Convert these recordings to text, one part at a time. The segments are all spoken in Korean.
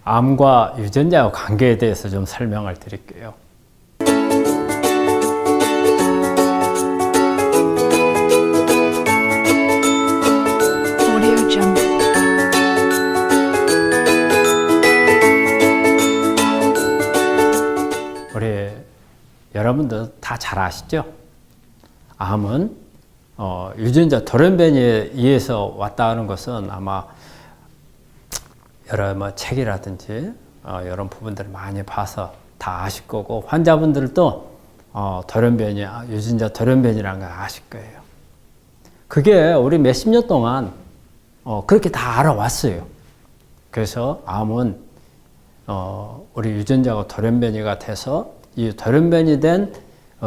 암과 유전자와 관계에 대해서 좀 설명을 드릴게요. Audio Jungle. 우리 여러분들 다 잘 아시죠? 암은 유전자 돌연변이에 의해서 왔다 하는 것은 아마 여러 책이라든지 이런 부분들을 많이 봐서 다 아실 거고, 환자분들도 돌연변이, 유전자 돌연변이라는 걸 아실 거예요. 그게 우리 몇십 년 동안 그렇게 다 알아왔어요. 그래서 암은 우리 유전자가 돌연변이가 돼서 이 돌연변이 된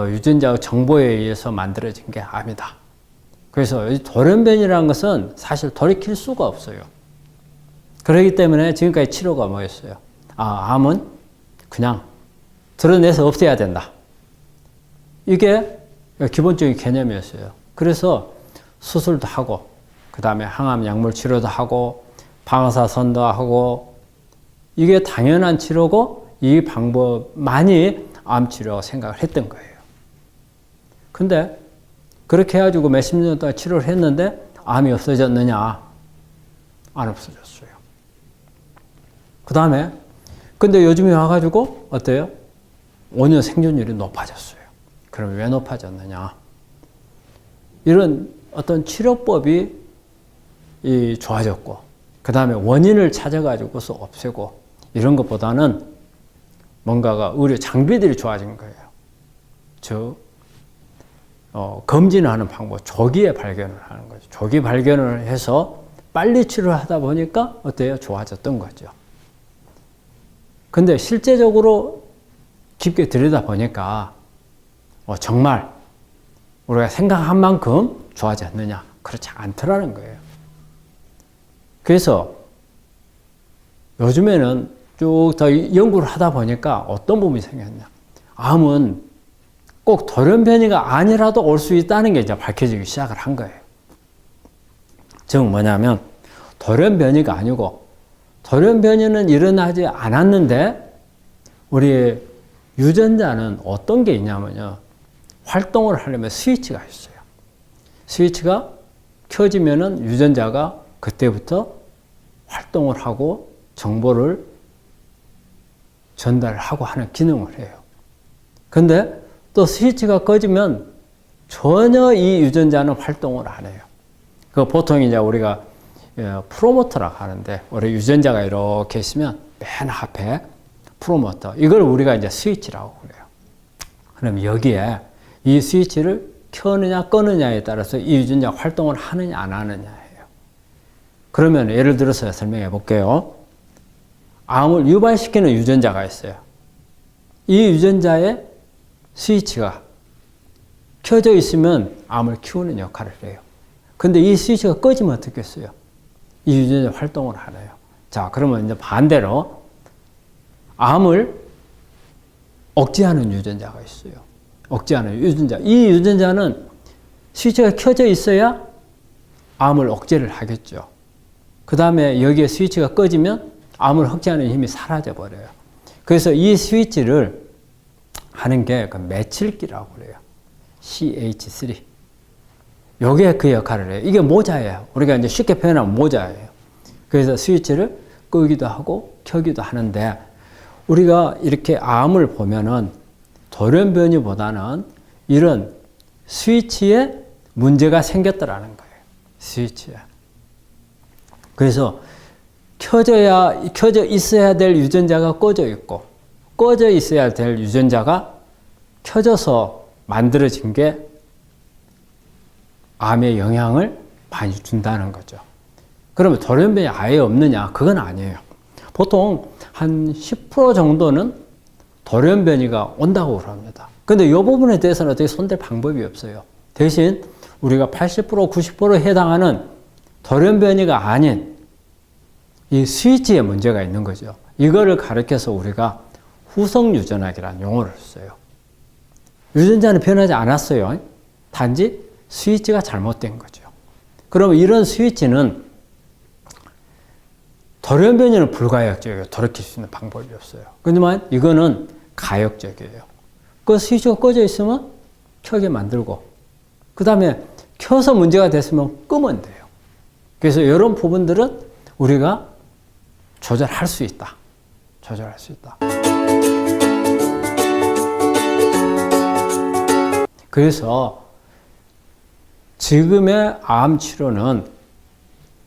유전자 정보에 의해서 만들어진 게 암이다. 그래서 이 돌연변이라는 것은 사실 돌이킬 수가 없어요. 그렇기 때문에 지금까지 치료가 뭐였어요? 암은 그냥 드러내서 없애야 된다. 이게 기본적인 개념이었어요. 그래서 수술도 하고, 그 다음에 항암 약물 치료도 하고, 방사선도 하고, 이게 당연한 치료고, 이 방법만이 암 치료라고 생각을 했던 거예요. 근데 그렇게 해가지고 몇십 년 동안 치료를 했는데 암이 없어졌느냐? 안 없어졌어요. 그 다음에 근데 요즘에 와가지고 어때요? 5년 생존율이 높아졌어요. 그럼 왜 높아졌느냐? 이런 어떤 치료법이 좋아졌고, 그 다음에 원인을 찾아가지고서 없애고, 이런 것보다는 뭔가가 의료 장비들이 좋아진 거예요. 즉 검진하는 방법, 조기에 발견을 하는 거죠. 조기 발견을 해서 빨리 치료를 하다 보니까 어때요? 좋아졌던 거죠. 근데 실제적으로 깊게 들여다보니까 정말 우리가 생각한 만큼 좋아졌느냐? 그렇지 않더라는 거예요. 그래서 요즘에는 쭉 더 연구를 하다 보니까 어떤 부분이 생겼냐? 암은 꼭 돌연변이가 아니라도 올 수 있다는 게 이제 밝혀지기 시작을 한 거예요. 즉 뭐냐면 돌연변이가 아니고, 돌연변이는 일어나지 않았는데 우리 유전자는 어떤 게 있냐면요, 활동을 하려면 스위치가 있어요. 스위치가 켜지면은 유전자가 그때부터 활동을 하고 정보를 전달하고 하는 기능을 해요. 근데 또 스위치가 꺼지면 전혀 이 유전자는 활동을 안 해요. 그 보통 이제 우리가 프로모터라고 하는데, 우리 유전자가 이렇게 있으면 맨 앞에 프로모터, 이걸 우리가 이제 스위치라고 그래요. 그럼 여기에 이 스위치를 켜느냐 꺼느냐에 따라서 이 유전자가 활동을 하느냐 안 하느냐예요. 그러면 예를 들어서 설명해 볼게요. 암을 유발시키는 유전자가 있어요. 이 유전자의 스위치가 켜져 있으면 암을 키우는 역할을 해요. 근데 이 스위치가 꺼지면 어떻겠어요? 이 유전자 활동을 안 해요. 자, 그러면 이제 반대로 암을 억제하는 유전자가 있어요. 억제하는 유전자. 이 유전자는 스위치가 켜져 있어야 암을 억제를 하겠죠. 그 다음에 여기에 스위치가 꺼지면 암을 억제하는 힘이 사라져 버려요. 그래서 이 스위치를 하는 게 그 메칠기라고 그래요. CH3. 요게 그 역할을 해요. 이게 모자예요. 우리가 이제 쉽게 표현하면 모자예요. 그래서 스위치를 끄기도 하고 켜기도 하는데, 우리가 이렇게 암을 보면은 돌연변이보다는 이런 스위치에 문제가 생겼더라는 거예요. 스위치에. 그래서 켜져 있어야 될 유전자가 꺼져 있고, 꺼져 있어야 될 유전자가 켜져서 만들어진 게 암에 영향을 많이 준다는 거죠. 그러면 돌연변이 아예 없느냐? 그건 아니에요. 보통 한 10% 정도는 돌연변이가 온다고 그럽니다. 근데 이 부분에 대해서는 어떻게 손댈 방법이 없어요. 대신 우리가 80%, 90%에 해당하는 돌연변이가 아닌 이 스위치에 문제가 있는 거죠. 이거를 가르쳐서 우리가 후성유전학이라는 용어를 써요. 유전자는 변하지 않았어요. 단지 스위치가 잘못된 거죠. 그러면 이런 스위치는 돌연변이는 불가역적이에요. 돌이킬 수 있는 방법이 없어요. 그렇지만 이거는 가역적이에요. 그 스위치가 꺼져 있으면 켜게 만들고, 그 다음에 켜서 문제가 됐으면 끄면 돼요. 그래서 이런 부분들은 우리가 조절할 수 있다. 조절할 수 있다. 그래서 지금의 암 치료는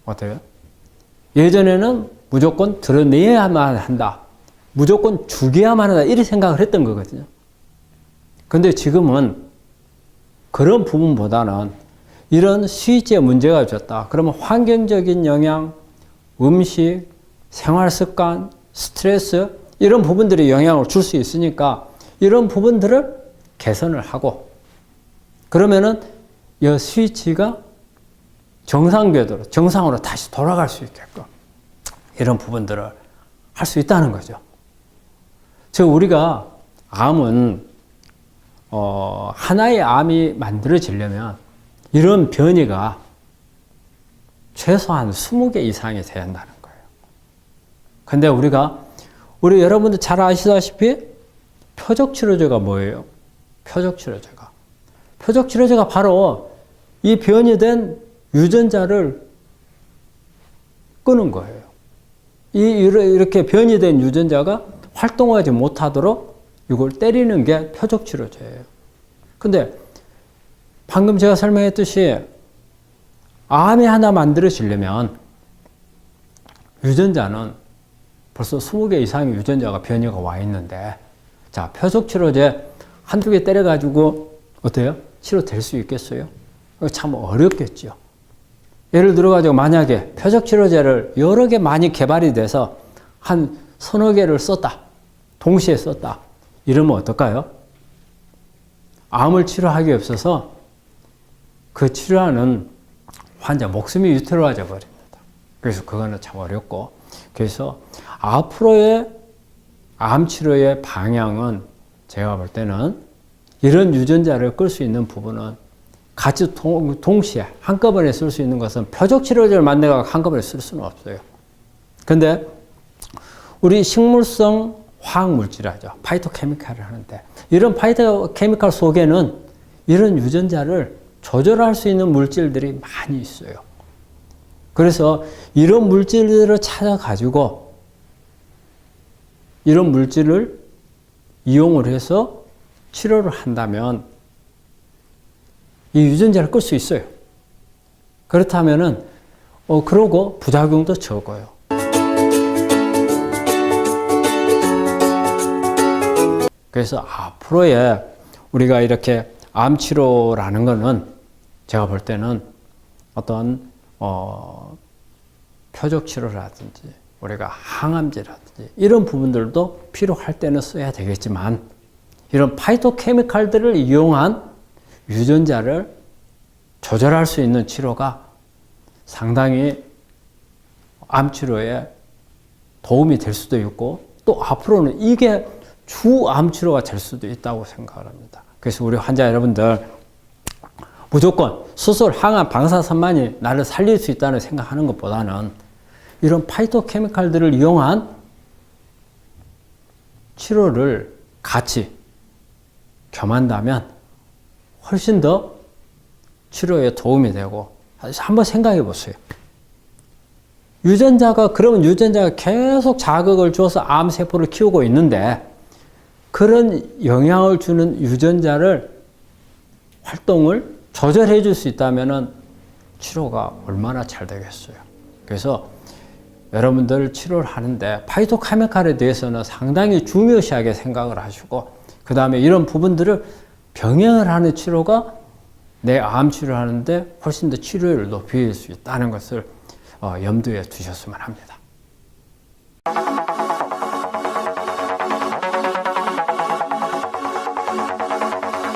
어때요? 예전에는 무조건 드러내야만 한다. 무조건 죽여야만 한다. 이렇게 생각을 했던 거거든요. 근데 지금은 그런 부분보다는 이런 스위치에 문제가 있었다. 그러면 환경적인 영향, 음식, 생활 습관, 스트레스 이런 부분들이 영향을 줄 수 있으니까 이런 부분들을 개선을 하고 그러면은 이 스위치가 정상 궤도로, 정상으로 다시 돌아갈 수 있게끔 이런 부분들을 할 수 있다는 거죠. 즉 우리가 암은 하나의 암이 만들어지려면 이런 변이가 최소한 20개 이상이 돼야 한다는 거예요. 근데 우리 여러분들 잘 아시다시피 표적치료제가 뭐예요? 표적치료제가 바로 이 변이된 유전자를 끄는 거예요. 이렇게 변이된 유전자가 활동하지 못하도록 이걸 때리는 게 표적치료제예요. 근데 방금 제가 설명했듯이 암이 하나 만들어지려면 유전자는 벌써 20개 이상의 유전자가 변이가 와 있는데 자, 표적치료제 한두 개 때려가지고 어때요? 치료될 수 있겠어요? 참 어렵겠죠. 예를 들어가지고 만약에 표적치료제를 여러 개 많이 개발이 돼서 한 서너 개를 썼다. 동시에 썼다. 이러면 어떨까요? 암을 치료하기 없어서 그 치료하는 환자 목숨이 위태로워져 버립니다. 그래서 그거는 참 어렵고 그래서 앞으로의 암 치료의 방향은 제가 볼 때는 이런 유전자를 끌 수 있는 부분은 같이 동시에 한꺼번에 쓸 수 있는 것은 표적치료제를 만들어서 한꺼번에 쓸 수는 없어요. 근데 우리 식물성 화학물질이라죠. 파이토케미칼을 하는데 이런 파이토케미칼 속에는 이런 유전자를 조절할 수 있는 물질들이 많이 있어요. 그래서 이런 물질들을 찾아가지고 이런 물질을 이용을 해서 치료를 한다면 이 유전자를 끌 수 있어요. 그렇다면은 그러고 부작용도 적어요. 그래서 앞으로의 우리가 이렇게 암 치료라는 거는 제가 볼 때는 어떤 표적 치료라든지 우리가 항암제라든지 이런 부분들도 필요할 때는 써야 되겠지만 이런 파이토케미칼들을 이용한 유전자를 조절할 수 있는 치료가 상당히 암 치료에 도움이 될 수도 있고 또 앞으로는 이게 주 암 치료가 될 수도 있다고 생각을 합니다. 그래서 우리 환자 여러분들 무조건 수술, 항암, 방사선만이 나를 살릴 수 있다는 생각하는 것보다는 이런 파이토케미칼들을 이용한 치료를 같이 겸한다면 훨씬 더 치료에 도움이 되고 한번 생각해 보세요. 그러면 유전자가 계속 자극을 줘서 암세포를 키우고 있는데 그런 영향을 주는 유전자를 활동을 조절해 줄 수 있다면 치료가 얼마나 잘 되겠어요. 그래서 여러분들 치료를 하는데 파이토케미칼에 대해서는 상당히 중요시하게 생각을 하시고 그 다음에 이런 부분들을 병행을 하는 치료가 내 암 치료를 하는데 훨씬 더 치료율을 높일 수 있다는 것을 염두에 두셨으면 합니다.